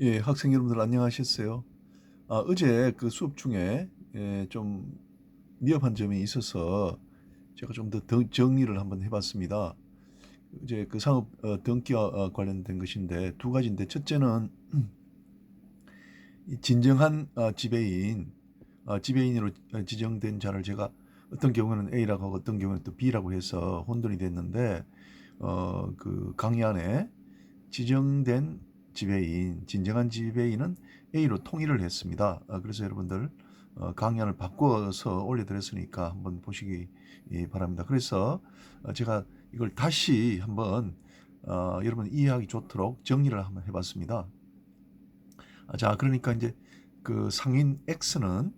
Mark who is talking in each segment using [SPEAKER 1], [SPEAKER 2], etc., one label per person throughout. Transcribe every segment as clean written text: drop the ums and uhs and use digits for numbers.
[SPEAKER 1] 예, 학생 여러분들 안녕하셨어요? 어제 그 수업 중에 좀 미흡한 점이 있어서 제가 좀 더 정리를 한번 해봤습니다. 이제 그 상업 등기와 관련된 것인데 두 가지인데, 첫째는 이 진정한 지배인으로 지정된 자를 제가 어떤 경우는 A라고 하고 어떤 경우는 또 B라고 해서 혼돈이 됐는데, 그 강의 안에 지정된 지배인, 진정한 지배인은 A로 통일을 했습니다. 그래서 여러분들 강연을 바꿔서 올려드렸으니까 한번 보시기 바랍니다. 그래서 제가 이걸 다시 한번 여러분 이해하기 좋도록 정리를 한번 해봤습니다. 자, 그러니까 이제 그 상인 X는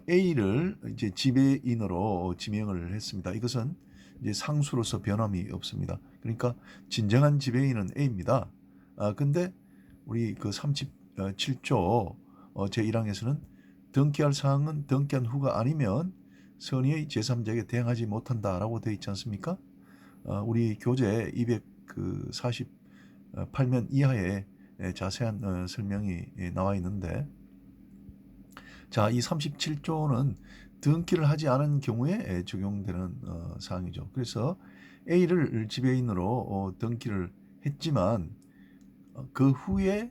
[SPEAKER 1] A를 이제 지배인으로 지명을 했습니다. 이것은 이제 상수로서 변함이 없습니다. 그러니까 진정한 지배인은 A입니다. 근데 우리 그 37조 제1항에서는 등기할 사항은 등기한 후가 아니면 선의의 제3자에게 대항하지 못한다라고 되어 있지 않습니까? 우리 교재 248면 이하에 자세한 설명이 나와 있는데, 자, 이 37조는 등기를 하지 않은 경우에 적용되는 사항이죠. 그래서 A를 지배인으로 등기를 했지만 그 후에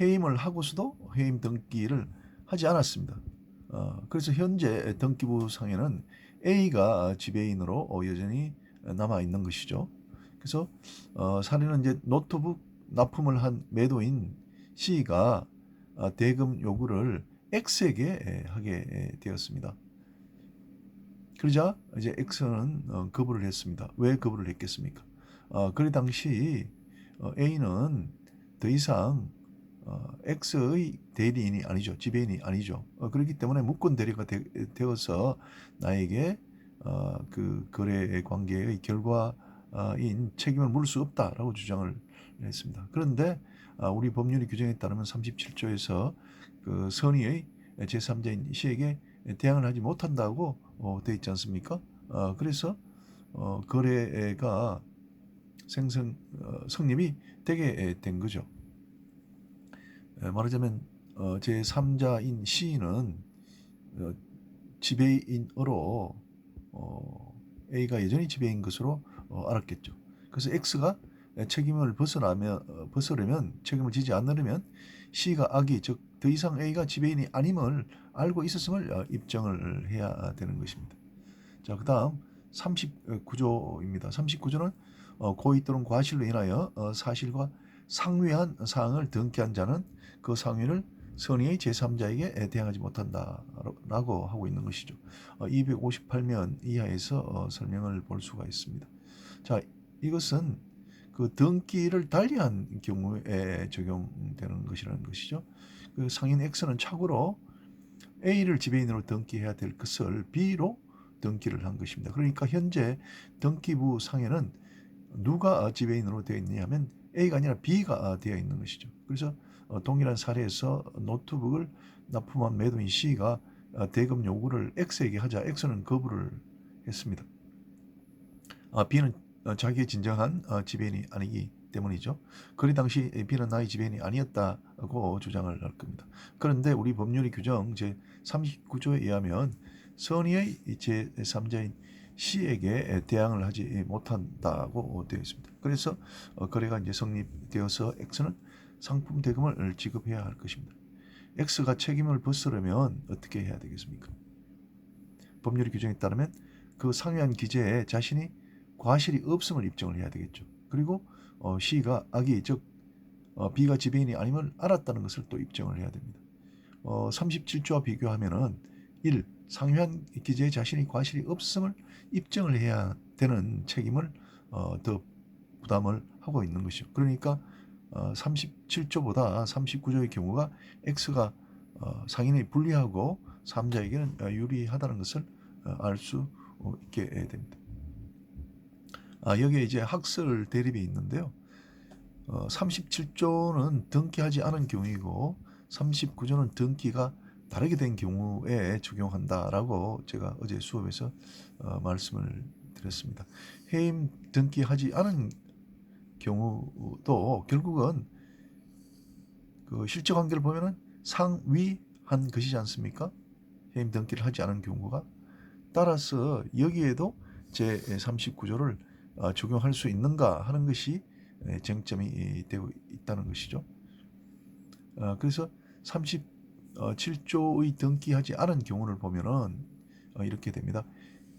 [SPEAKER 1] 해임을 하고서도 해임 등기를 하지 않았습니다. 그래서 현재 등기부 상에는 A가 지배인으로 여전히 남아 있는 것이죠. 그래서 사례는 이제 노트북 납품을 한 매도인 C가 대금 요구를 X에게 하게 되었습니다. 그러자 이제 X는 거부를 했습니다. 왜 거부를 했겠습니까? 그 당시 A는 더 이상 X의 대리인이 아니죠. 지배인이 아니죠. 그렇기 때문에 무권 대리가 되어서 나에게 그 거래 관계의 결과인 책임을 물을 수 없다라고 주장을 했습니다. 그런데 우리 법률의 규정에 따르면 37조에서 그 선의의 제3자인 C에게 대항을 하지 못한다고 되어 있지 않습니까? 그래서 거래가 성립이 되게 된 거죠. 말하자면 제3자인 C는 지배인으로 A가 여전히 지배인 것으로 알았겠죠. 그래서 X가 책임을 벗으려면, 책임을 지지 않으려면 C가 악의, 즉 더 이상 A가 지배인이 아님을 알고 있었음을 입증을 해야 되는 것입니다. 자, 그 다음 39조입니다. 39조는 고의 또는 과실로 인하여 사실과 상회한 사항을 등기한 자는 그 상회를 선의의 제3자에게 대항하지 못한다라고 하고 있는 것이죠. 258면 이하에서 설명을 볼 수가 있습니다. 자, 이것은 그 등기를 달리한 경우에 적용되는 것이라는 것이죠. 그 상인 X는 착오로 A를 지배인으로 등기해야 될 것을 B로 등기를 한 것입니다. 그러니까 현재 등기부 상에는 누가 지배인으로 되어 있느냐면 A가 아니라 B가 되어 있는 것이죠. 그래서 동일한 사례에서 노트북을 납품한 매도인 C가 대금 요구를 X에게 하자 X는 거부를 했습니다. B는 자기의 진정한 지배인이 아니기 때문이죠. 거래 당시 B는 나의 지배인이 아니었다고 주장을 할 겁니다. 그런데 우리 법률의 규정 제39조에 의하면 선의의 제3자인 C에게 대항을 하지 못한다고 되어 있습니다. 그래서 거래가 이제 성립되어서 X는 상품 대금을 지급해야 할 것입니다. X가 책임을 벗으려면 어떻게 해야 되겠습니까? 법률의 규정에 따르면 그 상회한 기재에 자신이 과실이 없음을 입증을 해야 되겠죠. 그리고 C가 악의, 즉 B가 지배인이 아님을 알았다는 것을 또 입증을 해야 됩니다. 37조와 비교하면은 1. 상회한 기재에 자신이 과실이 없음을 입증을 해야 되는 책임을 더 부담을 하고 있는 것이죠. 그러니까 37조보다 39조의 경우가 X가 상인이 불리하고 3자에게는 유리하다는 것을 알 수 있게 됩니다. 여기에 이제 학설 대립이 있는데요. 37조는 등기하지 않은 경우이고 39조는 등기가 다르게 된 경우에 적용한다라고 제가 어제 수업에서 말씀을 드렸습니다. 해임 등기하지 않은 경우도 결국은 그 실제 관계를 보면은 상위한 것이지 않습니까? 해임 등기를 하지 않은 경우가. 따라서 여기에도 제39조를 적용할 수 있는가 하는 것이 쟁점이 되고 있다는 것이죠. 그래서 37조의 등기하지 않은 경우를 보면은 이렇게 됩니다.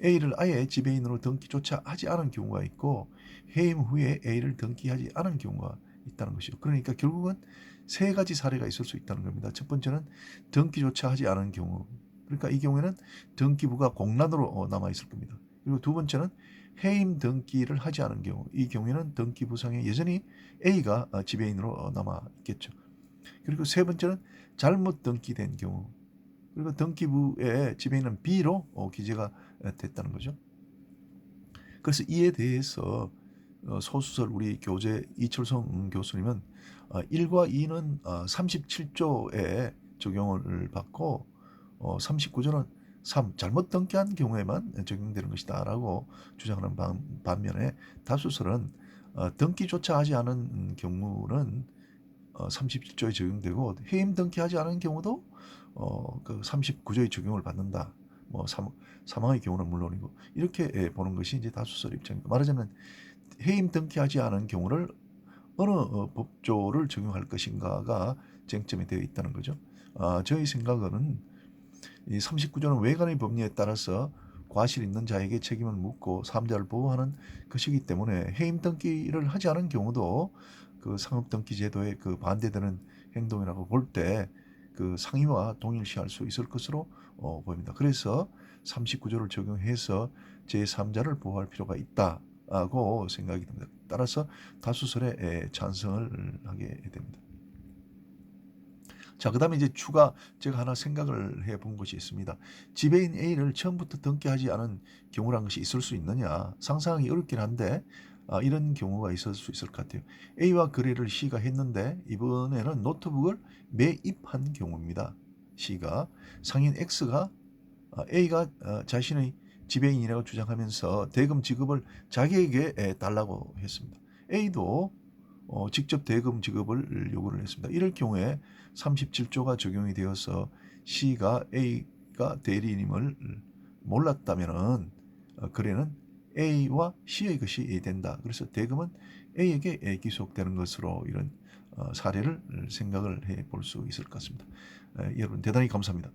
[SPEAKER 1] A를 아예 지배인으로 등기조차 하지 않은 경우가 있고 해임 후에 A를 등기하지 않은 경우가 있다는 것이죠. 그러니까 결국은 세 가지 사례가 있을 수 있다는 겁니다. 첫 번째는 등기조차 하지 않은 경우. 그러니까 이 경우에는 등기부가 공란으로 남아 있을 겁니다. 그리고 두 번째는 해임 등기를 하지 않은 경우. 이 경우에는 등기부상에 여전히 A가 지배인으로 남아 있겠죠. 그리고 세 번째는 잘못 등기된 경우. 그리고 등기부의 지배인은 B로 기재가 됐다는 거죠. 그래서 이에 대해서 소수설 우리 교재 이철성 교수님은 1과 2는 37조에 적용을 받고 39조는 3 잘못 등기한 경우에만 적용되는 것이다 라고 주장하는 반면에 다수설은 등기조차 하지 않은 경우는 37조에 적용되고 해임 등기하지 않은 경우도 그 39조의 적용을 받는다. 뭐 사망의 경우는 물론이고 이렇게 보는 것이 이제 다수설 입장입니다. 말하자면 해임 등기하지 않은 경우를 어느 법조를 적용할 것인가가 쟁점이 되어 있다는 거죠. 저희 생각은 이 39조는 외관의 법리에 따라서 과실 있는 자에게 책임을 묻고 사업자를 보호하는 것이기 때문에 해임 등기를 하지 않은 경우도 그 상업등기 제도에 그 반대되는 행동이라고 볼 때 그 상위와 동일시할 수 있을 것으로 보입니다. 그래서 39조를 적용해서 제3자를 보호할 필요가 있다고 생각이 듭니다. 따라서 다수설에 찬성을 하게 됩니다. 자, 그 다음에 이제 추가 제가 하나 생각을 해본 것이 있습니다. 지배인 A를 처음부터 등기하지 않은 경우란 것이 있을 수 있느냐. 상상하기 어렵긴 한데 이런 경우가 있을 수 있을 것 같아요. A와 거래를 C가 했는데 이번에는 노트북을 매입한 경우입니다. C가 상인 X가 A가 자신의 지배인이라고 주장하면서 대금 지급을 자기에게 달라고 했습니다. A도 직접 대금 지급을 요구를 했습니다. 이럴 경우에 37조가 적용이 되어서 C가 A가 대리인임을 몰랐다면은 거래는 A와 C의 것이 된다. 그래서 대금은 A에게 기속되는 것으로 이런 사례를 생각을 해볼 수 있을 것 같습니다. 여러분 대단히 감사합니다.